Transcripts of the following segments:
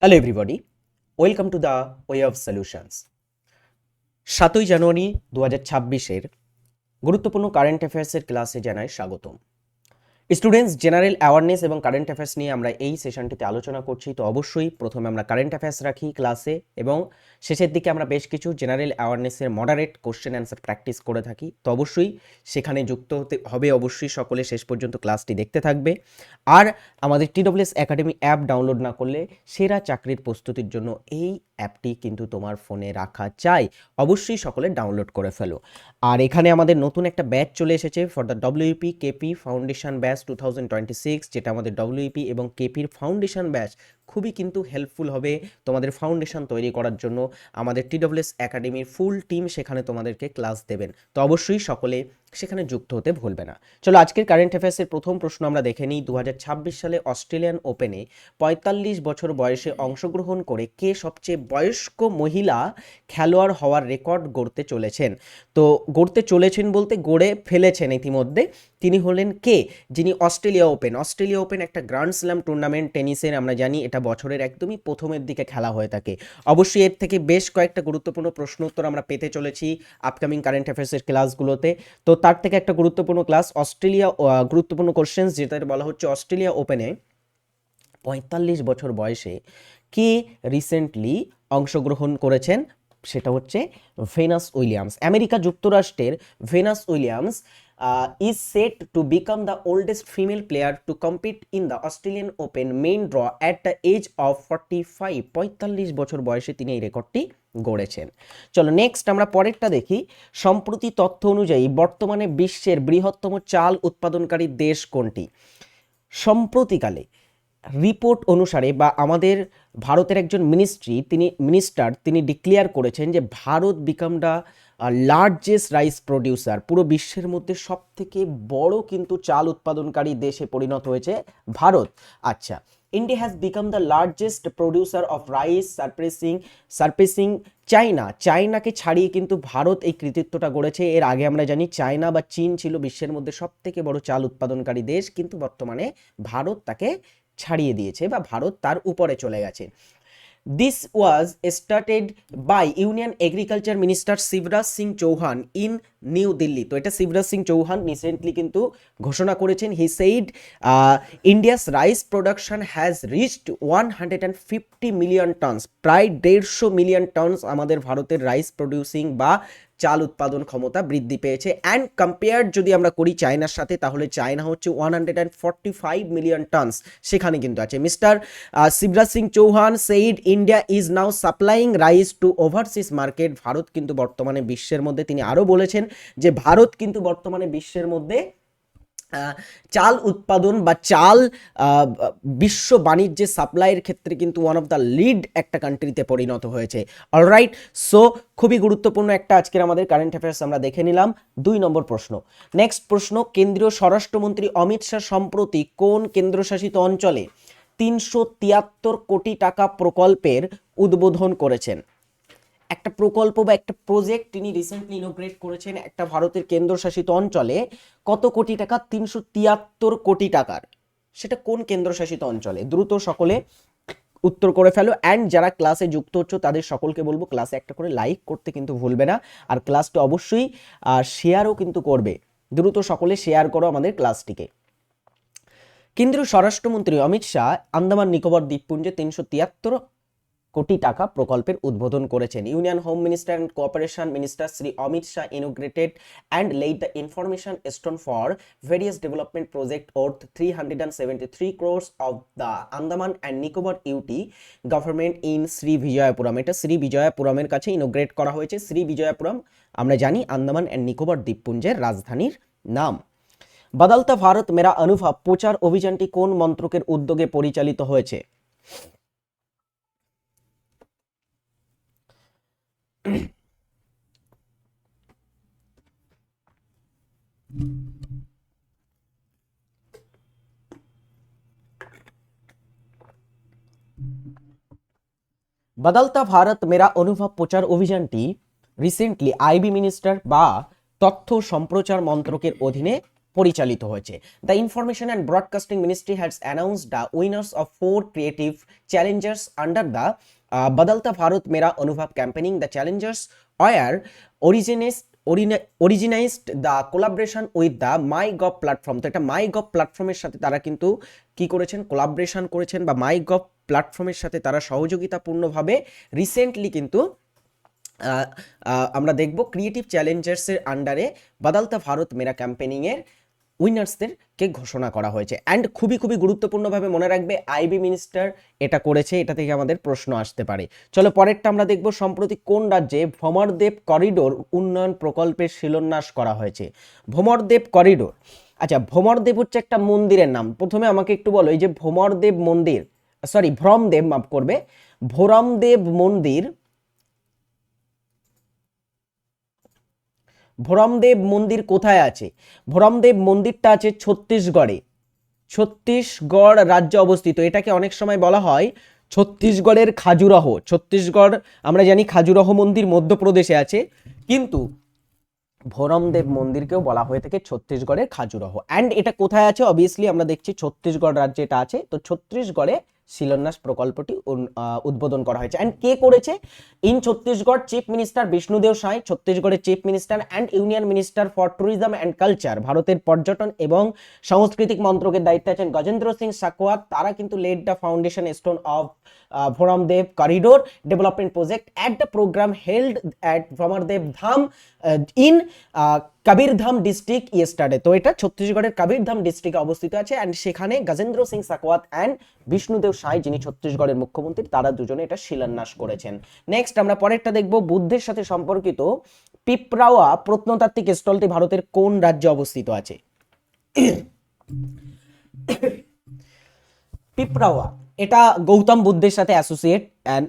Hello everybody, welcome to the way of solutions. 7ই জানুয়ারি 2026-এর গুরুত্বপূর্ণ কারেন্ট অ্যাফেয়ার্সের ক্লাসে জানাই স্বাগতম। স্টুডেন্টস, জেনারেল অ্যাওয়ারনেস এবং কারেন্ট অ্যাফেয়ার্স নিয়ে আমরা এই সেশনটিতে আলোচনা করছি। তো অবশ্যই প্রথমে আমরা কারেন্ট অ্যাফেয়ার্স রাখি ক্লাসে এবং শেষের দিকে আমরা বেশ কিছু জেনারেল অ্যাওয়ারনেসের মডারেট কোশ্চেন অ্যান্সার প্র্যাকটিস করে থাকি। তো অবশ্যই সেখানে যুক্ত হতে হবে, অবশ্যই সকলে শেষ পর্যন্ত ক্লাসটি দেখতে থাকবে। আর আমাদের TWS একাডেমি অ্যাপ ডাউনলোড না করলে সেরা চাকরির প্রস্তুতির জন্য এই অ্যাপটি কিন্তু তোমার ফোনে রাখা চাই, অবশ্যই সকলে ডাউনলোড করে ফেলো। আর এখানে আমাদের নতুন একটা ব্যাচ চলে এসেছে for the WEP KP foundation batch 2026, যেটা আমাদের WEP এবং কেপির ফাউন্ডেশন ব্যাচ খুবই কিন্তু হেল্পফুল হবে তোমাদের ফাউন্ডেশন তৈরি করার জন্য। আমাদের TWS একাডেমির ফুল টিম সেখানে তোমাদেরকে ক্লাস দেবেন, তো অবশ্যই সকলে সেখানে যুক্ত হতে ভুলবে না। চলো আজকের কারেন্ট অ্যাফেয়ার্সের প্রথম প্রশ্ন আমরা দেখে নিই। 2026 সালে অস্ট্রেলিয়ান ওপেনে 45 বছর বয়সে অংশগ্রহণ করে কে সবচেয়ে বয়স্ক মহিলা খেলোয়াড় হওয়ার রেকর্ড গড়তে চলেছেন? তো গড়তে চলেছেন বলতে গড়ে ফেলেছেন ইতিমধ্যে। তিনি হলেন কে? যিনি অস্ট্রেলিয়া ওপেন একটা গ্র্যান্ড স্ল্যাম টুর্নামেন্ট টেনিসের, আমরা জানি এটা বছরের একদমই প্রথমের দিকে খেলা হয়ে থাকে। অবশ্যই এর থেকে বেশ কয়েকটা গুরুত্বপূর্ণ প্রশ্ন উত্তর আমরা পেতে চলেছি আপকামিং কারেন্ট অ্যাফেয়ার্সের ক্লাসগুলোতে। তো তার থেকে একটা গুরুত্বপূর্ণ ক্লাস গুরুত্বপূর্ণ কোশ্চেন্স, যেটা বলা হচ্ছে অস্ট্রেলিয়া ওপেনে 45 বছর বয়সে কে রিসেন্টলি অংশগ্রহণ করেছেন? সেটা হচ্ছে ভেনাস উইলিয়ামস। আমেরিকা যুক্তরাষ্ট্রের Venus Williams is set to become the oldest female player to compete in the Australian Open main draw at the age of 45। 45 বছর বয়সে তিনি এই রেকর্ডটি গড়েছেন। চলো নেক্সট আমরা পরেরটা দেখি। সম্প্রতি তথ্য অনুযায়ী বর্তমানে বিশ্বের বৃহত্তম চাল উৎপাদনকারী দেশ কোনটি? সম্প্রতিকালে রিপোর্ট অনুসারে বা আমাদের ভারতের একজন মিনিস্টার তিনি ডিক্লেয়ার করেছেন যে Bharat become the largest rice producer. পুরো বিশ্বের মধ্যে সব থেকে বড় কিন্তু চাল উৎপাদনকারী দেশে পরিণত হয়েছে ভারত। আচ্ছা, India has become the largest producer of rice surpassing চায়নাকে ছাড়িয়ে কিন্তু ভারত এই কৃতিত্বটা গড়েছে। এর আগে আমরা জানি চায়না বা চীন ছিল বিশ্বের মধ্যে সব থেকে বড় চাল উৎপাদনকারী দেশ, কিন্তু বর্তমানে ভারত তাকে ছাড়িয়ে দিয়েছে বা ভারত তার উপরে চলে গেছে। This was started by Union Agriculture Minister Shivraj Singh Chouhan in New Delhi. তো এটা শিবরাজ সিং চৌহান রিসেন্টলি কিন্তু ঘোষণা করেছেন। He said India's rice production has reached 150 million tons. প্রায় 150 মিলিয়ন টনস আমাদের ভারতের রাইস প্রডিউসিং বা চাল উৎপাদন ক্ষমতা বৃদ্ধি পেয়েছে। অ্যান্ড কম্পেয়ার যদি আমরা করি চায়নার সাথে, তাহলে চায়না হচ্ছে 145 মিলিয়ন টনস, সেখানে কিন্তু আছে। Mister Shivraj Singh Chouhan said India is now supplying rice to overseas market. Bharat কিন্তু বর্তমানে বিশ্বের মধ্যে, তিনি আরও বলেছেন যে ভারত কিন্তু বর্তমানে বিশ্বের মধ্যে চাল উৎপাদন বা চাল বিশ্ব বাণিজ্যে সাপ্লাইয়ের ক্ষেত্রে কিন্তু ওয়ান অফ দ্য লিড একটা কান্ট্রিতে পরিণত হয়েছে। অলরাইট, সো খুবই গুরুত্বপূর্ণ একটা আজকের আমাদের কারেন্ট অ্যাফেয়ার্স আমরা দেখে নিলাম। 2 নম্বর প্রশ্ন। নেক্সট প্রশ্ন, কেন্দ্রীয় স্বরাষ্ট্রমন্ত্রী অমিত শাহ সম্প্রতি কোন কেন্দ্রশাসিত অঞ্চলে 373 কোটি টাকা প্রকল্পের উদ্বোধন করেছেন? একটা প্রকল্প বা একটা প্রজেক্ট তিনি রিসেন্টলি ইনোগ্রেট করেছেন একটা ভারতের কেন্দ্রশাসিত অঞ্চলে। কত কোটি টাকা? 373 কোটি টাকার। সেটা কোন কেন্দ্রশাসিত অঞ্চলে? দ্রুত সকলে উত্তর করে ফেলো। অ্যান্ড যারা ক্লাসে যুক্ত হচ্ছে তাদের সকলকে বলবো ক্লাসে একটা করে লাইক করতে কিন্তু ভুলবে না, আর ক্লাসটা অবশ্যই শেয়ারও কিন্তু করবে। দ্রুত সকলে শেয়ার করো আমাদের ক্লাসটিকে। কেন্দ্রীয় স্বরাষ্ট্রমন্ত্রী অমিত শাহ আন্দামান নিকোবর দ্বীপপুঞ্জে 373 কোটি টাকা প্রকল্পের উদ্বোধন করেছেন। Union home minister and cooperation minister Shri Amit Shah ইনোগ্রেটেড and laid the information stone for various development project worth 373 crores of the Andaman and Nicobar UT government in Sri Vijayapuram. এটা শ্রী বিজয়পুরমের কাছে ইনোগ্রেট করা হয়েছে। শ্রী বিজয়পুরম আমরা জানি আন্দামান অ্যান্ড নিকোবর দ্বীপপুঞ্জের রাজধানীর নাম। বদলতা ভারত মেরা অনুভব প্রচার অভিযানটি কোন মন্ত্রকের উদ্যোগে পরিচালিত হয়েছে? বদলতা ভারত মেরা অনুভব প্রচার অভিযানটি রিসেন্টলি আইবি মিনিস্টার বা তথ্য সম্প্রচার মন্ত্রকের অধীনে পরিচালিত হয়েছে। The information and broadcasting ministry has announced the winners of 4 creative challengers under the Badalta Bharat Mera Anubhav campaigning. The challengers were organised the collaboration with the MyGov platform. তো এটা মাই গভ প্ল্যাটফর্মের সাথে তারা কিন্তু কি করেছেন, কোলাবরেশন করেছেন, বা মাই গভ প্ল্যাটফর্মের সাথে তারা সহযোগিতাপূর্ণভাবে রিসেন্টলি কিন্তু আমরা দেখব ক্রিয়েটিভ চ্যালেঞ্জার্সের আন্ডারে বদলতা ভারত মেরা ক্যাম্পেনিংয়ের উইনার্সদেরকে ঘোষণা করা হয়েছে। অ্যান্ড খুবই খুবই গুরুত্বপূর্ণভাবে মনে রাখবে আইবি মিনিস্টার এটা করেছে, এটা থেকে আমাদের প্রশ্ন আসতে পারে। চলো পরেরটা আমরা দেখব, সম্প্রতি কোন রাজ্যে ভ্রমরদেব করিডোর উন্নয়ন প্রকল্পের শিলান্যাস করা হয়েছে। ভ্রমরদেব করিডোর, আচ্ছা ভ্রমরদেব হচ্ছে একটা মন্দিরের নাম। প্রথমে আমাকে একটু বলো, এই যে ভ্রমরদেব মন্দির, সরি ভ্রমদেব, মাফ করবে, ভ্রমদেব মন্দির, ভ্রমদেব মন্দির কোথায় আছে? ভ্রমদেব মন্দিরটা আছে ছত্তিশগড়ে, ছত্তিশগড় রাজ্য অবস্থিত। এটাকে অনেক সময় বলা হয় ছত্তিশগড়ের খাজুরাহ। ছত্তিশগড় আমরা জানি খাজুরাহ মন্দির মধ্যপ্রদেশে আছে, কিন্তু ভ্রমদেব মন্দিরকেও বলা হয়ে থাকে ছত্তিশগড়ের খাজুরাহ। অ্যান্ড এটা কোথায় আছে? অবভিয়াসলি আমরা দেখছি ছত্তিশগড় রাজ্যে এটা আছে। তো ছত্তিশগড়ে শিলান্যাস প্রকল্পটি উদ্বোধন করা হয়েছে। অ্যান্ড কে করেছে? In Chhattisgarh chief minister Vishnudeo Sai, ছত্তিশগড়ের chief minister and union minister for tourism and culture, ভারতের পর্যটন এবং সাংস্কৃতিক মন্ত্রকের দায়িত্বে আছেন গজেন্দ্র সিং শাকোয়াত। তারা কিন্তু laid the foundation stone of Bhoramdeo corridor development project at the programme held at Bhoramdeo Dham in Kabirdham district yesterday. তো এটা ছত্তিশগড়ের কবিরধাম ডিস্ট্রিক্টে অবস্থিত আছে। অ্যান্ড সেখানে গজেন্দ্র সিং শাকোয়াত অ্যান্ড বিষ্ণুদেব সাঁই, যিনি ছত্তিশগড়ের মুখ্যমন্ত্রী, তারা দুজনে এটা শিলান্যাস করেছেন। নেক্সট আমরা পরেরটা দেখব, বুদ্ধের সাথে সম্পর্কিত পিপরাওয়া প্রত্নতাত্ত্বিক স্থলটি ভারতের কোন রাজ্যে অবস্থিত আছে? পিপরাওয়া এটা গৌতম বুদ্ধের সাথে অ্যাসোসিয়েট অ্যান্ড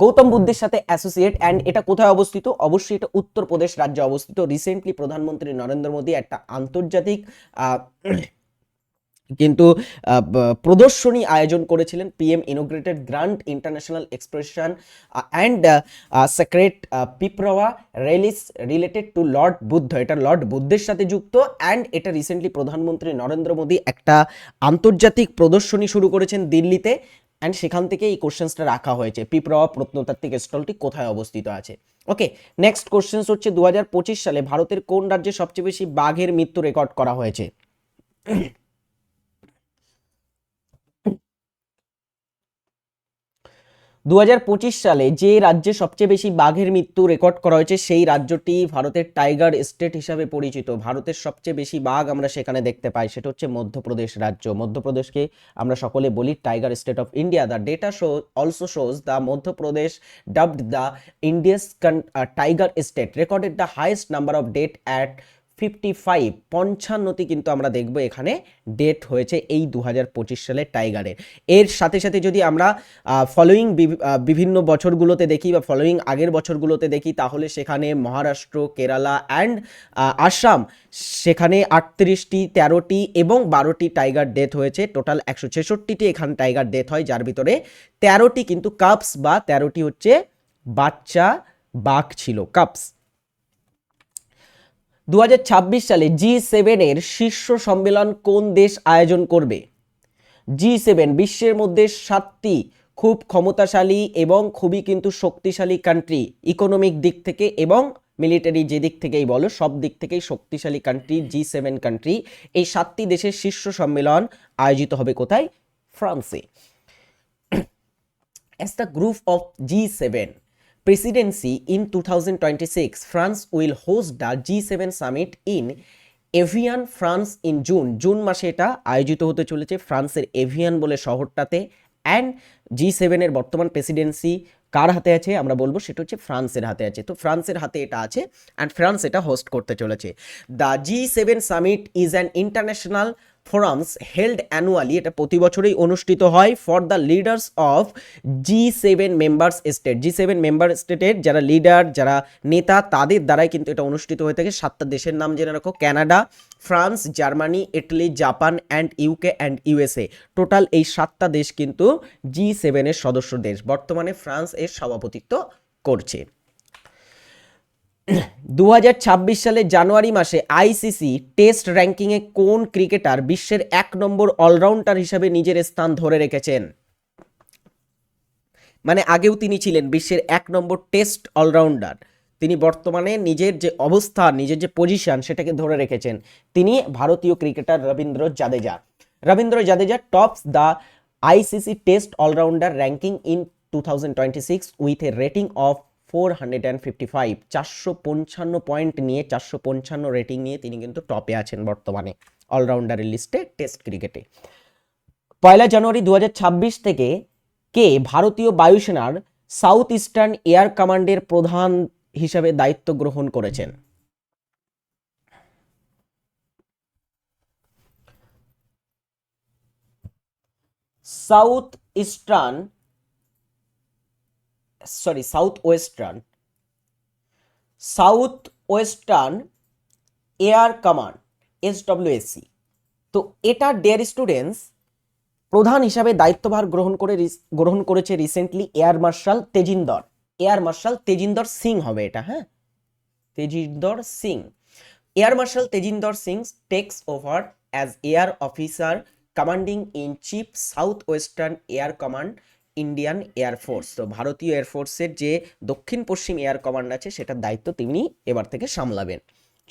গৌতম বুদ্ধের সাথে অ্যাসোসিয়েট। অ্যান্ড এটা কোথায় অবস্থিত? অবশ্যই এটা উত্তরপ্রদেশ রাজ্যে অবস্থিত। রিসেন্টলি প্রধানমন্ত্রী নরেন্দ্র মোদী একটা আন্তর্জাতিক কিন্তু প্রদর্শনী আয়োজন করেছিলেন, PM inaugurated grand international exposition and sacred Piprahwa relics related to lord Buddha. এটা লর্ড বুদ্ধের সাথে যুক্ত। অ্যান্ড এটা রিসেন্টলি প্রধানমন্ত্রী নরেন্দ্র মোদী একটা আন্তর্জাতিক প্রদর্শনী শুরু করেছেন দিল্লিতে। অ্যান্ড সেখান থেকে এই কোশ্চেন্সটা রাখা হয়েছে, পিপরাওয়া প্রত্নতাত্ত্বিক স্থলটি কোথায় অবস্থিত আছে। ওকে, নেক্সট কোশ্চেন্স হচ্ছে 2025 সালে ভারতের কোন রাজ্যে সবচেয়ে বেশি বাঘের মৃত্যু রেকর্ড করা হয়েছে? 2025 সালে যে রাজ্যে সবচেয়ে বেশি বাঘের মৃত্যু রেকর্ড করা হয়েছে সেই রাজ্যটি ভারতের টাইগার স্টেট হিসাবে পরিচিত। ভারতের সবচেয়ে বেশি বাঘ আমরা সেখানে দেখতে পাই, সেটা হচ্ছে মধ্যপ্রদেশ রাজ্য। মধ্যপ্রদেশকে আমরা সকলে বলি tiger state of India. The data also shows the Madhya Pradesh dubbed the India's tiger state recorded the highest number of date at 55, 55টি কিন্তু আমরা দেখব এখানে ডেট হয়েছে এই 2025 সালের টাইগারের। এর সাথে সাথে যদি আমরা ফলোয়িং বিভিন্ন বছরগুলোতে দেখি বা ফলোয়িং আগের বছরগুলোতে দেখি, তাহলে সেখানে মহারাষ্ট্র, কেরালা অ্যান্ড আসাম, সেখানে 38টি, 13টি এবং 12টি টাইগার ডেথ হয়েছে। টোটাল 166টি এখানে টাইগার ডেথ হয়, যার ভিতরে 13টি কিন্তু কাপস বা 13টি হচ্ছে বাচ্চা বাঘ ছিল, কাপস। 2026 সালে G7 এর শীর্ষ সম্মেলন কোন দেশ আয়োজন করবে? G7 বিশ্বের মধ্যে 7টি খুব ক্ষমতাশালী এবং খুবই কিন্তু শক্তিশালী কান্ট্রি, ইকোনমিক দিক থেকে এবং মিলিটারি যে দিক থেকেই বলো, সব দিক থেকেই শক্তিশালী কান্ট্রি G7 কান্ট্রি। এই 7টি দেশের শীর্ষ সম্মেলন আয়োজিত হবে কোথায়? ফ্রান্সে। As the group of G7 presidency in 2026, France will host the G7 summit in avian, France in June মাসে এটা আয়োজিত হতে চলেছে ফ্রান্সের এভিয়ান বলে শহরটাতে। অ্যান্ড G7 এর বর্তমান প্রেসিডেন্সি কার হাতে আছে আমরা বলবো, সেটা হচ্ছে ফ্রান্সের হাতে আছে। তো ফ্রান্সের হাতে এটা আছে অ্যান্ড ফ্রান্স এটা হোস্ট করতে চলেছে। The G7 summit is an international forums held annually, এটা প্রতি বছরই অনুষ্ঠিত হয় for the leaders of G7 members state. G7 member স্টেটের যারা লিডার, যারা নেতা, তাদের দ্বারাই কিন্তু এটা অনুষ্ঠিত হয়ে থাকে। 7টা দেশের নাম জেনে রাখো, Canada, France, Germany, Italy, Japan and UK and USA. Total এই 7টা দেশ কিন্তু G7 এর সদস্য দেশ। বর্তমানে ফ্রান্স এর সভাপতিত্ব করছে। 2026 সালের জানুয়ারি মাসে আইসিসি টেস্ট র্যাঙ্কিংয়ে কোন ক্রিকেটার বিশ্বের 1 নম্বর অলরাউন্ডার হিসেবে নিজের স্থান ধরে রেখেছেন? মানে আগেও তিনি ছিলেন বিশ্বের 1 নম্বর টেস্ট অলরাউন্ডার, তিনি বর্তমানে নিজের যে অবস্থান, নিজের যে পজিশন সেটাকে ধরে রেখেছেন। তিনি ভারতীয় cricketer Ravindra Jadeja. Ravindra Jadeja tops the ICC test all rounder ranking in 2026 with a rating of 455, 455 point নিয়ে, 455 রেটিং নিয়ে তিনি কিন্তু টপে আছেন বর্তমানে অলরাউন্ডারের লিস্টে টেস্ট ক্রিকেটে। 1 জানুয়ারি 2026 থেকে কে ভারতীয় বায়ুসেনার সাউথ ইস্টার্ন এয়ার কমান্ডের প্রধান হিসেবে দায়িত্ব গ্রহণ করেছেন? South eastern south western air command, SWSC। তো এটা ডিয়ার স্টুডেন্টস প্রধান হিসাবে দায়িত্বভার গ্রহণ করেছে recently air marshal Tejinder Singh হবে এটা, হ্যাঁ, Tejinder Singh. Air marshal Tejinder Singh takes over as air officer commanding in chief south western air command Indian air force. তো ভারতীয় এয়ারফোর্সের যে দক্ষিণ পশ্চিম এয়ার কমান্ড আছে সেটার দায়িত্ব তিনি এবার থেকে সামলাবেন।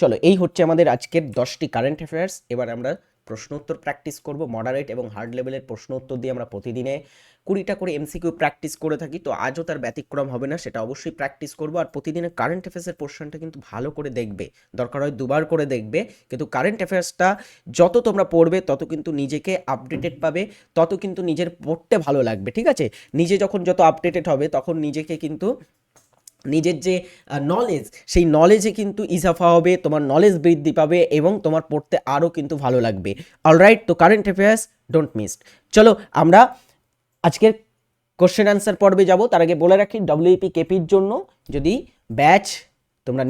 চলো, এই হচ্ছে আমাদের আজকের 10টি কারেন্ট অ্যাফেয়ার্স। এবার আমরা প্রশ্ন উত্তর প্র্যাকটিস করব। মডারেট এবং হার্ড লেভেলের প্রশ্ন উত্তর দিয়ে আমরা প্রতিদিনে 20টা করে এমসিকিউ প্র্যাকটিস করে থাকি, তো আজও তার ব্যতিক্রম হবে না, সেটা অবশ্যই প্র্যাকটিস করব। আর প্রতিদিনের কারেন্ট অ্যাফেয়ার্সের পোর্শনটা কিন্তু ভালো করে দেখবে, দরকার হয় দুবার করে দেখবে, কিন্তু কারেন্ট অ্যাফেয়ার্সটা যত তোমরা পড়বে তত কিন্তু নিজেকে আপডেটেড পাবে, তত কিন্তু নিজের পড়তে ভালো লাগবে, ঠিক আছে? নিজে যত আপডেটেড হবে তখন নিজেকে কিন্তু নিজের যে নলেজ, সেই নলেজে কিন্তু ইজাফা হবে, তোমার নলেজ বৃদ্ধি পাবে এবং তোমার পড়তে আরও কিন্তু ভালো লাগবে। অলরাইট, তো কারেন্ট অ্যাফেয়ার্স ডোন্ট মিস। চলো আমরা আজকের কোশ্চেন অ্যান্সার পর্বে যাব। তার আগে বলে রাখি, WPP কেপির জন্য যদি ব্যাচ তোমরা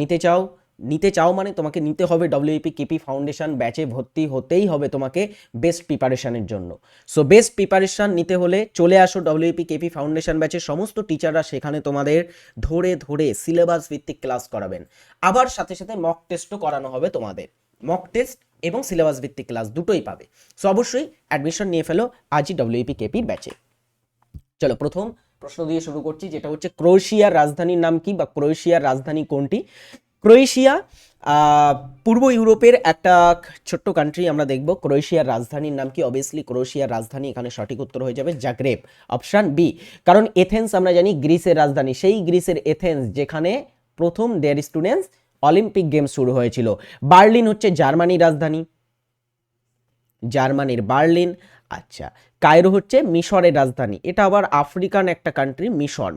নিতে চাও মানে তোমাকে নিতে হবে WPP কেপি ফাউন্ডেশন ব্যাচে ভর্তি হতেই হবে তোমাকে বেস্ট প্রিপারেশনের জন্য। সো বেস্ট প্রিপারেশন নিতে হলে চলে আসো WPP কেপি ফাউন্ডেশন ব্যাচে। সমস্ত টিচাররা সেখানে তোমাদের ধরে ধরে সিলেবাস ভিত্তিক ক্লাস করাবেন, আবার সাথে সাথে মক টেস্টও করানো হবে তোমাদের। মক টেস্ট এবং সিলেবাস ভিত্তিক ক্লাস দুটোই পাবে। সো অবশ্যই অ্যাডমিশন নিয়ে ফেলো আজই WPP কেপির ব্যাচে। চলো প্রথম প্রশ্ন দিয়ে শুরু করছি, যেটা হচ্ছে ক্রোয়েশিয়ার রাজধানীর নাম কি বা ক্রোয়েশিয়ার রাজধানী কোনটি? ক্রোয়েশিয়া পূর্ব ইউরোপের একটা ছোট্ট কান্ট্রি আমরা দেখব। ক্রোয়েশিয়ার রাজধানীর নাম কি? অবভিয়াসলি ক্রোয়েশিয়ার রাজধানী এখানে সঠিক উত্তর হয়ে যাবে জাগ্রেব, অপশন বি। কারণ এথেন্স আমরা জানি গ্রিসের রাজধানী, সেই গ্রিসের এথেন্স যেখানে প্রথম ডেয়ার স্টুডেন্টস অলিম্পিক গেমস শুরু হয়েছিল। বার্লিন হচ্ছে জার্মানির রাজধানী, জার্মানির বার্লিন। আচ্ছা, কায়রো হচ্ছে মিশরের রাজধানী, এটা আবার আফ্রিকান একটা কান্ট্রি,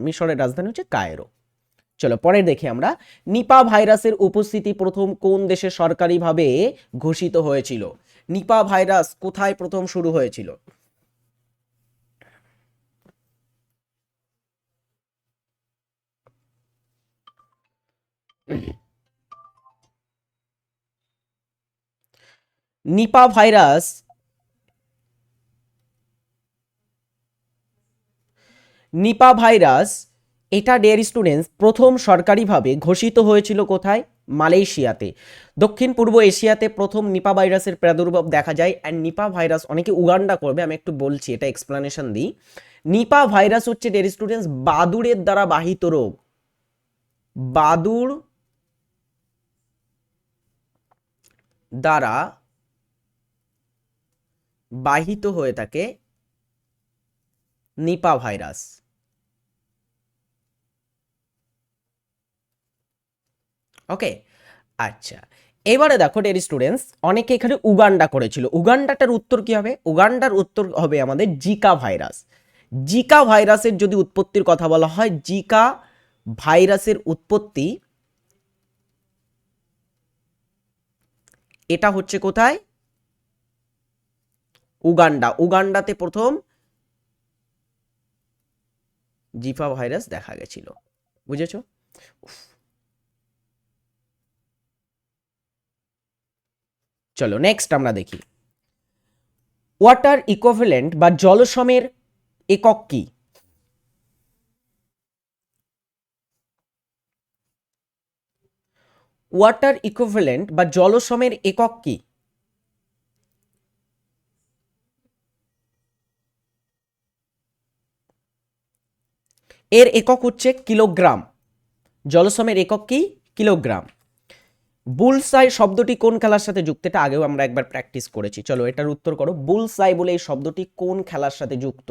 মিশরের রাজধানী হচ্ছে কায়রো। চলো পরে দেখি আমরা, নিপা ভাইরাসের উপস্থিতি প্রথম কোন দেশে সরকারিভাবে ঘোষিত হয়েছিল? নিপা ভাইরাস কোথায় প্রথম শুরু হয়েছিল? নিপা ভাইরাস এটা ডিয়ার স্টুডেন্টস প্রথম সরকারিভাবে ঘোষিত হয়েছিল কোথায়? মালয়েশিয়াতে। দক্ষিণ পূর্ব এশিয়াতে প্রথম নিপা ভাইরাসের প্রাদুর্ভাব দেখা যায়। অ্যান্ড নিপা ভাইরাস অনেকে উগান্ডা করবে, আমি একটু বলছি, এটা এক্সপ্লানেশন দিই। নিপা ভাইরাস হচ্ছে ডিয়ার স্টুডেন্টস বাদুড়ের দ্বারা বাহিত রোগ, বাদুড় দ্বারা বাহিত হয়ে থাকে নিপা ভাইরাস। ওকে, আচ্ছা এবারে দেখো ডিয়ার স্টুডেন্টস, অনেকে এখানে উগান্ডা করেছিল। উগান্ডাটার উত্তর কি হবে? উগান্ডার উত্তর হবে আমাদের জিকা ভাইরাস। জিকা ভাইরাসের যদি উৎপত্তির কথা বলা হয়, জিকা ভাইরাসের উৎপত্তি এটা হচ্ছে কোথায়? উগান্ডাতে প্রথম জিকা ভাইরাস দেখা গেছিল, বুঝেছো? চলো নেক্সট আমরা দেখি, ওয়াটার ইকুইভ্যালেন্ট বা জলসমের একক কি? ওয়াটার ইকুইভ্যালেন্ট বা জলসমের একক কি? এর একক হচ্ছে কিলোগ্রাম। জলসমের একক কি? কিলোগ্রাম। বুলসাই শব্দটি কোন খেলার সাথে যুক্ত? এটা আগেও আমরা একবার প্র্যাকটিস করেছি, চলো এটার উত্তর করো। বুলসাই বলে এই শব্দটি কোন খেলার সাথে যুক্ত?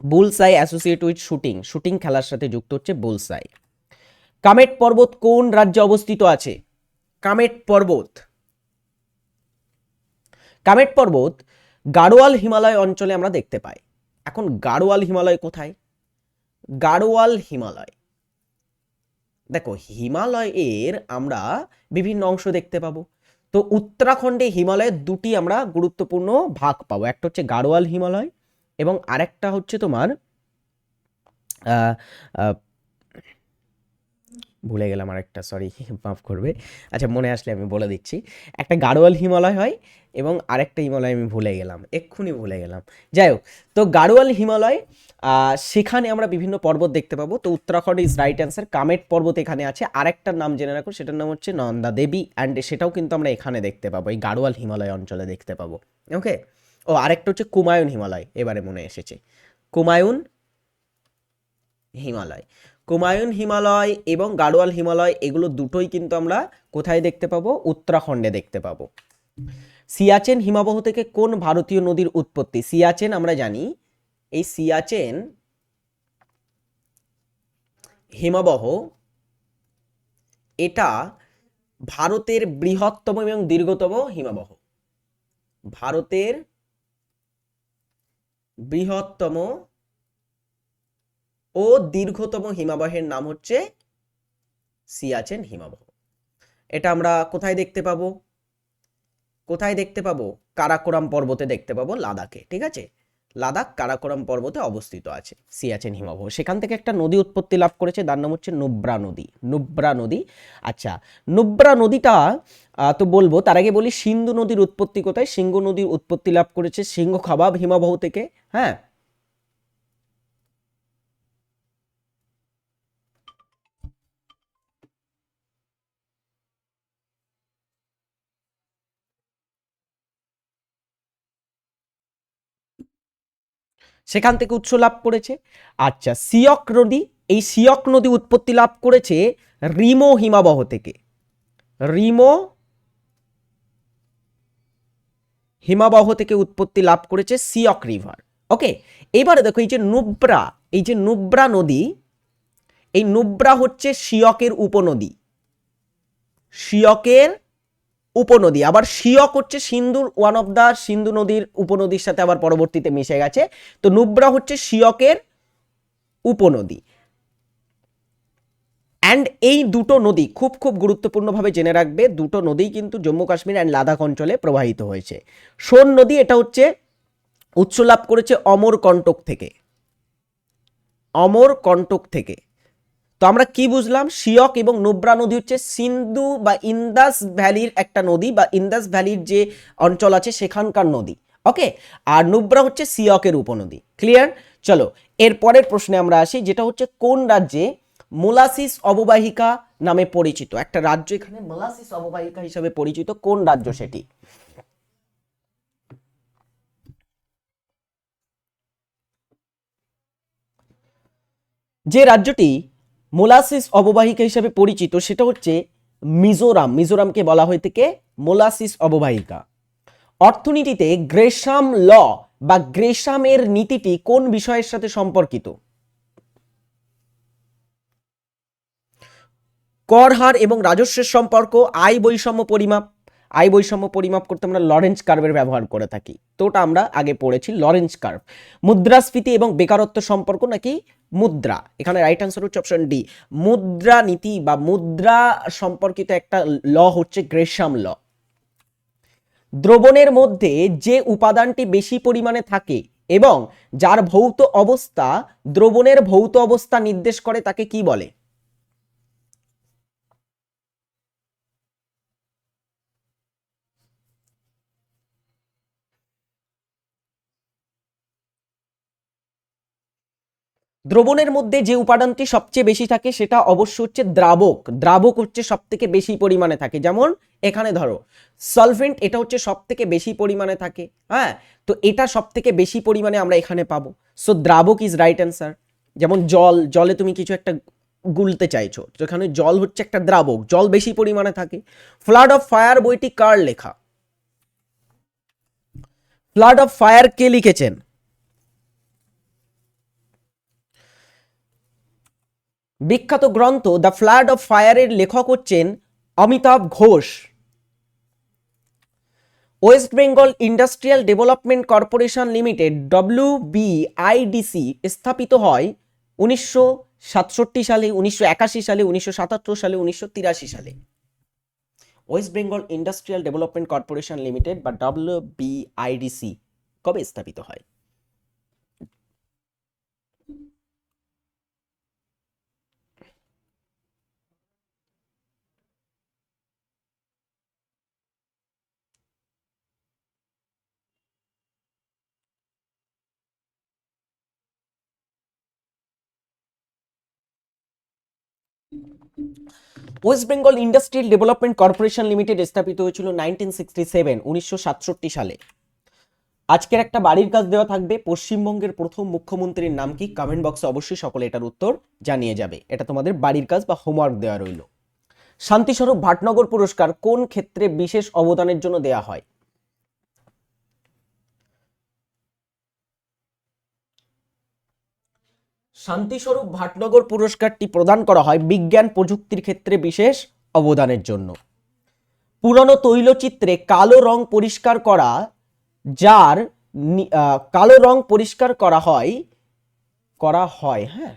বুলসাই অ্যাসোসিয়েট উইথ শুটিং, শুটিং খেলার সাথে যুক্ত হচ্ছে বুলসাই। কামেট পর্বত কোন রাজ্যে অবস্থিত আছে? কামেট পর্বত, কামেট পর্বত গাড়োয়াল হিমালয় অঞ্চলে আমরা দেখতে পাই। এখন গাড়োয়াল হিমালয় কোথায়? গাড়োয়াল হিমালয়, দেখো হিমালয়ের আমরা বিভিন্ন অংশ দেখতে পাবো। তো উত্তরাখণ্ডে হিমালয়ের দুটি আমরা গুরুত্বপূর্ণ ভাগ পাবো, একটা হচ্ছে গাড়োয়াল হিমালয় এবং আরেকটা হচ্ছে তোমার আহ, আহ, ভুলে গেলাম আরেকটা, সরি মাফ করবে। আচ্ছা মনে আসলে আমি বলে দিচ্ছি। একটা গাড়োয়াল হিমালয় হয় এবং আরেকটা হিমালয় আমি ভুলে গেলাম, এক্ষুনি ভুলে গেলাম। যাই হোক, তো গাড়োয়াল হিমালয় সেখানে আমরা বিভিন্ন পর্বত দেখতে পাবো। তো Uttarakhand is right answer. Kamet পর্বত এখানে আছে। আরেকটার নাম জেনে রাখো, সেটার নাম হচ্ছে নন্দা দেবী, অ্যান্ড সেটাও কিন্তু আমরা এখানে দেখতে পাবো, এই গাড়োয়াল হিমালয় অঞ্চলে দেখতে পাবো। ওকে, ও আরেকটা হচ্ছে কুমায়ুন হিমালয়, এবারে মনে এসেছে, কুমায়ুন হিমালয়। কুমায়ুন হিমালয় এবং গাড়োয়াল হিমালয় এগুলো দুটোই কিন্তু আমরা কোথায় দেখতে পাবো? উত্তরাখণ্ডে দেখতে পাবো। সিয়াচেন হিমবাহ থেকে কোন ভারতীয় নদীর উৎপত্তি? সিয়াচেন আমরা জানি, এই সিয়াচেন হিমবাহ এটা ভারতের বৃহত্তম এবং দীর্ঘতম হিমবাহ। ভারতের বৃহত্তম ও দীর্ঘতম হিমবাহের নাম হচ্ছে সিয়াচেন হিমবাহ। এটা আমরা কোথায় দেখতে পাবো? কোথায় দেখতে পাবো? কারাকোরাম পর্বতে দেখতে পাবো, লাদাখে। ঠিক আছে, লাদাখ কারাকোরাম পর্বতে অবস্থিত আছে সিয়াচেন হিমবাহ। সেখান থেকে একটা নদী উৎপত্তি লাভ করেছে, তার নাম হচ্ছে নুব্রা নদী। নুব্রা নদী। আচ্ছা, নুব্রা নদীটা তো বলবো, তার আগে বলি সিন্ধু নদীর উৎপত্তি কোথায়? সিন্ধু নদীর উৎপত্তি লাভ করেছে সিংহ খাবাব হিমবাহ থেকে। হ্যাঁ, সেখান থেকে উৎস লাভ করেছে। আচ্ছা, সিয়ক নদী, এই সিয়ক নদী উৎপত্তি লাভ করেছে রিমো হিমবাহ থেকে। রিমো হিমবাহ থেকে উৎপত্তি লাভ করেছে সিয়ক রিভার। ওকে, এবারে দেখো এই যে নুব্রা, এই যে নুব্রা নদী, এই নুব্রা হচ্ছে সিয়কের উপনদী। সিয়কের উপনদী, আবার সিয়ক হচ্ছে সিন্ধুর ওয়ান অফ দা সিন্ধু নদীর উপনদীর সাথে আবার পরবর্তীতে মিশে গেছে। তো নুব্রা হচ্ছে সিয়কের উপনদী। অ্যান্ড এই দুটো নদী খুব খুব গুরুত্বপূর্ণভাবে জেনে রাখবে, দুটো নদী কিন্তু জম্মু কাশ্মীর অ্যান্ড লাদাখ অঞ্চলে প্রবাহিত হয়েছে। সোন নদী, এটা হচ্ছে উৎস লাভ করেছে অমরকণ্টক থেকে। অমরকণ্টক থেকে। তো আমরা কি বুঝলাম? সিয়ক এবং নুব্রা নদী হচ্ছে সিন্ধু বা ইন্দাস ভ্যালির একটা নদী, বা ইন্দাস ভ্যালির যে অঞ্চল আছে সেখানকার নদী। ওকে, আর নুব্রা হচ্ছে সিয়কের উপনদী। ক্লিয়ার? চলো এর পরের প্রশ্নে আমরা আসি, যেটা হচ্ছে কোন রাজ্যে মোলাসিস অববাহিকা নামে পরিচিত? একটা রাজ্য এখানে মোলাসিস অববাহিকা হিসাবে পরিচিত, কোন রাজ্য সেটি? যে রাজ্যটি মোলাসিস অববাহিকা হিসাবে পরিচিত সেটা হচ্ছে মিজোরাম। মিজোরামকে বলা হয়ে থাকে মোলাসিস অববাহিকা। অর্থনীতিতে গ্রেশাম ল বা গ্রেশামের নীতিটি কোন বিষয়ের সাথে সম্পর্কিত? কর হার এবং রাজস্বের সম্পর্ক, আয় বৈষম্য পরিমাপ। আয় বৈষম্য পরিমাপ করতে আমরা লরেন্স কার্ভের ব্যবহার করে থাকি, তো ওটা আমরা আগে পড়েছি, লরেন্স কার্ভ। মুদ্রাস্ফীতি এবং বেকারত্ব সম্পর্ক নাকি মুদ্রা? এখানে রাইট অ্যান্সার হচ্ছে অপশন ডি, মুদ্রা নীতি বা মুদ্রা সম্পর্কিত একটা ল হচ্ছে গ্রেশাম ল। দ্রবণের মধ্যে যে উপাদানটি বেশি পরিমাণে থাকে এবং যার ভৌত অবস্থা দ্রবণের ভৌত অবস্থা নির্দেশ করে তাকে কি বলে? দ্রবণের মধ্যে যে উপাদানটি সবচেয়ে বেশি থাকে সেটা অবশ্য হচ্ছে দ্রাবক। দ্রাবক হচ্ছে সব থেকে বেশি পরিমাণে থাকে, যেমন এখানে ধরো সলভেন্ট, এটা হচ্ছে সব থেকে বেশি পরিমাণে থাকে। হ্যাঁ, তো এটা সব থেকে বেশি পরিমাণে আমরা এখানে পাবো। সো দ্রাবক ইজ রাইট অ্যান্সার। যেমন জল, জলে তুমি কিছু একটা গুলতে চাইছো, যেখানে জল হচ্ছে একটা দ্রাবক, জল বেশি পরিমাণে থাকে। ফ্লাড অফ ফায়ার বইটি কার লেখা? ফ্লাড অফ ফায়ার কে লিখেছেন? বিখ্যাত গ্রন্থ দ্য ফ্লাড অফ ফায়ারের লেখক হচ্ছেন Amitabh Ghosh. West Bengal industrial development corporation limited WBIDC স্থাপিত হয় 1967 সালে, 1981 সালে, 1977 সালে, 1983 সালে। West Bengal industrial development corporation limited বা WBIDC কবে স্থাপিত হয়? West Bengal industrial development corporation limited স্থাপিত হয়েছিল 1967 সালে। আজকের একটা বাড়ির কাজ দেওয়া থাকবে, পশ্চিমবঙ্গের প্রথম মুখ্যমন্ত্রীর নাম কি? কমেন্ট বক্সে অবশ্যই সকলে এটার উত্তর জানিয়ে যাবে। এটা তোমাদের বাড়ির কাজ বা হোমওয়ার্ক দেওয়া রইল। শান্তিস্বরূপ ভাটনগর পুরস্কার কোন ক্ষেত্রে বিশেষ অবদানের জন্য দেয়া হয়? শান্তিস্বরূপ ভাটনগর পুরস্কারটি প্রদান করা হয় বিজ্ঞান প্রযুক্তির ক্ষেত্রে বিশেষ অবদানের জন্য। পুরনো তৈলচিত্রে কালো রং পরিষ্কার করা, যার কালো রং পরিষ্কার করা হয় হ্যাঁ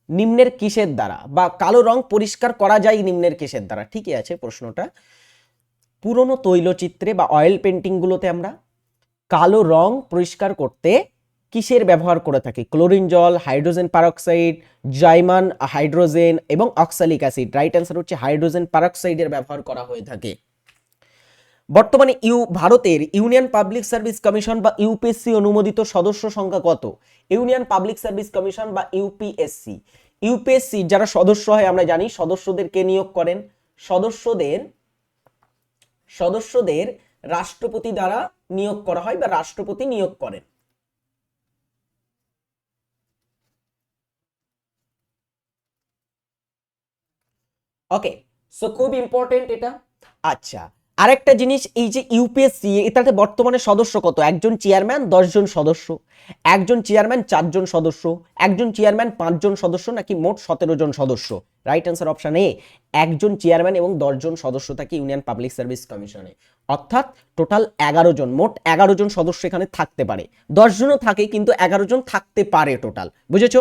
নিম্নের কিসের দ্বারা, বা কালো রং পরিষ্কার করা যায় নিম্নের কিসের দ্বারা? ঠিকই আছে প্রশ্নটা। পুরনো তৈলচিত্রে বা অয়েল পেন্টিং গুলোতে আমরা কালো রং পরিষ্কার করতে কিসের ব্যবহার করে থাকি? ক্লোরিন জল, হাইড্রোজেন পারঅক্সাইড, জাইমান হাইড্রোজেন এবং অক্সালিক অ্যাসিড। রাইট অ্যান্সার হচ্ছে হাইড্রোজেন পারঅক্সাইডের ব্যবহার করা হয়ে থাকে। বর্তমানে ভারতের ইউনিয়ন পাবলিক সার্ভিস কমিশন বা ইউপিএসসি অনুমোদিত সদস্য সংখ্যা কত? ইউনিয়ন পাবলিক সার্ভিস কমিশন বা ইউপিএসসি। ইউপিএসসি যারা সদস্য হয় আমরা জানি সদস্যদের কে নিয়োগ করেন? সদস্যদের রাষ্ট্রপতি দ্বারা নিয়োগ করা হয় বা রাষ্ট্রপতি নিয়োগ করেন। ওকে, সো খুব ইম্পর্টেন্ট এটা। আচ্ছা, আরেকটা জিনিস, এই যে ইউপিএসসি, এটাতে বর্তমানে সদস্য কত? একজন চেয়ারম্যান, 10 জন সদস্য, একজন চেয়ারম্যান 4 জন সদস্য, একজন চেয়ারম্যান 5 জন সদস্য, নাকি মোট 17 জন সদস্য? রাইট অ্যান্সার অপশন এ, একজন চেয়ারম্যান এবং 10 জন সদস্য থাকে ইউনিয়ন পাবলিক সার্ভিস কমিশনে। অর্থাৎ টোটাল 11 জন, মোট 11 জন সদস্য এখানে থাকতে পারে। 10 জনও থাকে কিন্তু 11 জন থাকতে পারে টোটাল। বুঝেছো?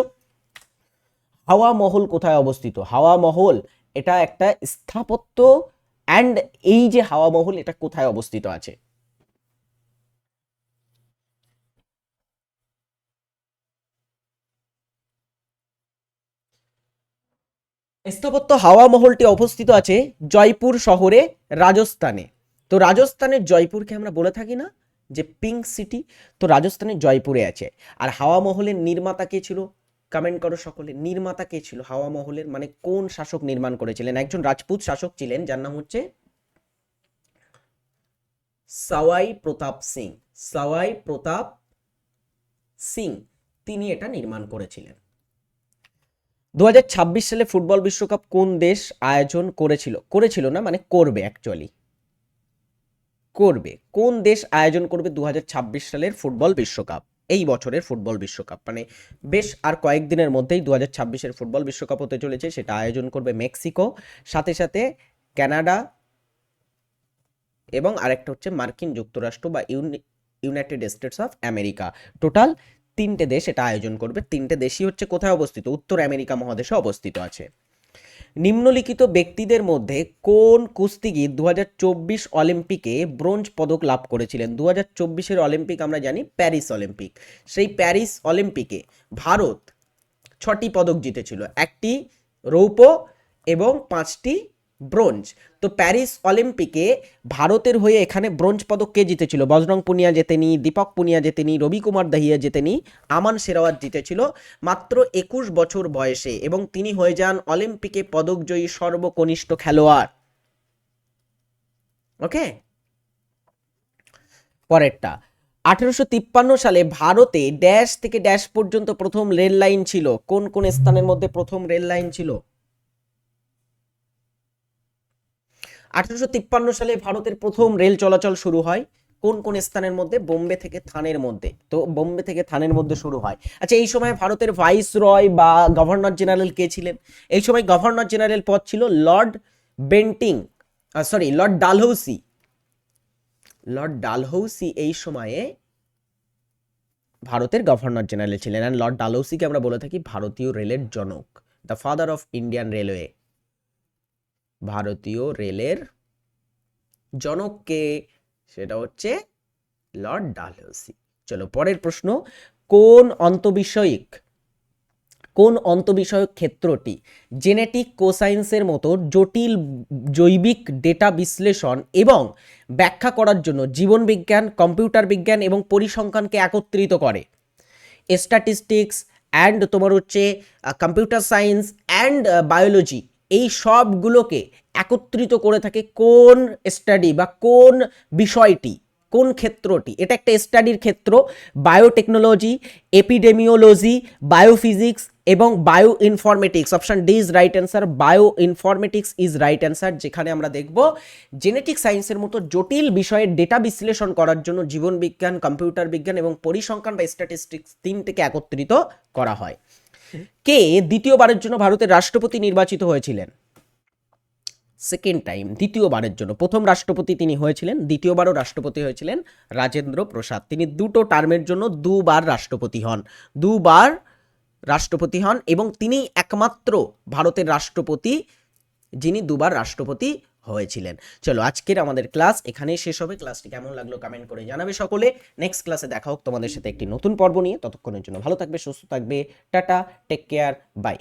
হাওয়া মহল কোথায় অবস্থিত? হাওয়া মহল এটা একটা স্থাপত্য, অ্যান্ড এই যে হাওয়া মহল এটা কোথায় অবস্থিত আছে? স্থাপত্য হাওয়া মহলটি অবস্থিত আছে জয়পুর শহরে, রাজস্থানে। তো রাজস্থানের জয়পুরকে আমরা বলে থাকি না যে পিঙ্ক সিটি? তো রাজস্থানের জয়পুরে আছে। আর হাওয়া মহলের নির্মাতা কে ছিল? কমেন্ট করো সকলে, নির্মাতা কে ছিল হাওয়া মহলের? মানে কোন শাসক নির্মাণ করেছিলেন? একজন রাজপুত শাসক ছিলেন যার নাম হচ্ছে সাওয়াই প্রতাপ সিং। সাওয়াই প্রতাপ সিং তিনি এটা নির্মাণ করেছিলেন। 2026 সালে ফুটবল বিশ্বকাপ কোন দেশ আয়োজন করেছিল না, মানে করবে, অ্যাকচুয়ালি করবে। কোন দেশ আয়োজন করবে 2026 সালের ফুটবল বিশ্বকাপ? এই বছরের ফুটবল বিশ্বকাপ, মানে বেশ আর কয়েকদিনের মধ্যেই 2026-এর ফুটবল বিশ্বকাপ হতে চলেছে। সেটা আয়োজন করবে মেক্সিকো, সাথে সাথে কানাডা এবং আরেকটা হচ্ছে মার্কিন যুক্তরাষ্ট্র বা United states of America. Total 3টে দেশ এটা আয়োজন করবে। 3টে দেশই হচ্ছে কোথায় অবস্থিত? উত্তর আমেরিকা মহাদেশে অবস্থিত আছে। নিম্নলিখিত ব্যক্তিদের মধ্যে কোন কুস্তিগির 2024 অলিম্পিকে ব্রোঞ্জ পদক লাভ করেছিলেন? 2024-এর অলিম্পিক আমরা জানি প্যারিস অলিম্পিক। সেই প্যারিস অলিম্পিকে ভারত 6টি পদক জিতেছিল, 1টি রৌপ্য এবং 5টি ব্রোঞ্জ। তো প্যারিস অলিম্পিকে ভারতের হয়ে এখানে ব্রোঞ্জ পদক কে জিতেছিল? বজরং পুনিয়া জেতেনি, দীপক পুনিয়া জেতেনি, রবি কুমার দাহিয়া জেতেনি, আমান শেরাওয়াত জিতেছিল মাত্র 21 বছর বয়সে, এবং তিনি হয়ে যান অলিম্পিকে পদকজয়ী সর্বকনিষ্ঠ খেলোয়াড়। ওকে, পরেরটা, 1853 সালে ভারতে ড্যাশ থেকে ড্যাশ পর্যন্ত প্রথম রেল লাইন ছিল। কোন কোন স্থানের মধ্যে প্রথম রেল লাইন ছিল? 1853 সালে ভারতের প্রথম রেল চলাচল শুরু হয় কোন কোন স্থানের মধ্যে? বোম্বে থেকে থানের মধ্যে। তো বোম্বে থেকে থানের মধ্যে শুরু হয়। আচ্ছা, এই সময় ভারতের ভাইস রয় বা গভর্নর জেনারেল কে ছিলেন? এই সময় গভর্নর জেনারেল পদ ছিল Lord Bentinck, Lord Dalhousie. Lord Dalhousie এই সময়ে ভারতের গভর্নর জেনারেল ছিলেন। অ্যান্ড লর্ড ডালহৌসিকে আমরা বলে থাকি ভারতীয় রেলের জনক, the father of Indian railway. ভারতীয় রেলের জনককে, সেটা হচ্ছে লর্ড ডালহৌসি। চলো পরের প্রশ্ন, কোন অন্তবিষয়ক ক্ষেত্রটি জেনেটিক কোসাইন্সের মতো জটিল জৈবিক ডেটা বিশ্লেষণ এবং ব্যাখ্যা করার জন্য জীবনবিজ্ঞান, কম্পিউটার বিজ্ঞান এবং পরিসংখ্যানকে একত্রিত করে? স্ট্যাটিস্টিক্স অ্যান্ড তোমার হচ্ছে কম্পিউটার সায়েন্স অ্যান্ড বায়োলজি, এই সবগুলোকে একত্রিত করে থাকে কোন স্টাডি বা কোন বিষয়টি, কোন ক্ষেত্রটি? এটা একটা স্টাডির ক্ষেত্র। বায়োটেকনোলজি, এপিডেমিওলজি, বায়োফিজিক্স এবং bio informatics. Option D is right answer, bio informatics is right answer, যেখানে আমরা দেখব জেনেটিক সায়েন্সের মতো জটিল বিষয়ের ডেটা বিশ্লেষণ করার জন্য জীবনবিজ্ঞান, কম্পিউটার বিজ্ঞান এবং পরিসংখ্যান বা স্ট্যাটিস্টিক্স তিনটিকে একত্রিত করা হয়। কে দ্বিতীয়বারের জন্য ভারতের রাষ্ট্রপতি নির্বাচিত হয়েছিলেন? সেকেন্ড টাইম, দ্বিতীয়বারের জন্য। প্রথম রাষ্ট্রপতি তিনি হয়েছিলেন, দ্বিতীয়বারও রাষ্ট্রপতি হয়েছিলেন রাজেন্দ্র প্রসাদ। তিনি দুটো টার্মের জন্য দুবার রাষ্ট্রপতি হন এবং তিনি একমাত্র ভারতের রাষ্ট্রপতি যিনি দুবার রাষ্ট্রপতি হয়েছিলেন। চলো আজকের আমাদের ক্লাস এখানেই শেষ হবে। ক্লাসটি কেমন লাগলো কমেন্ট করে জানাবে সকলে। নেক্সট ক্লাসে দেখা হোক তোমাদের সাথে একটি নতুন পর্ব নিয়ে। ততক্ষণের জন্য ভালো থাকবে, সুস্থ থাকবে। Tata, take care, by.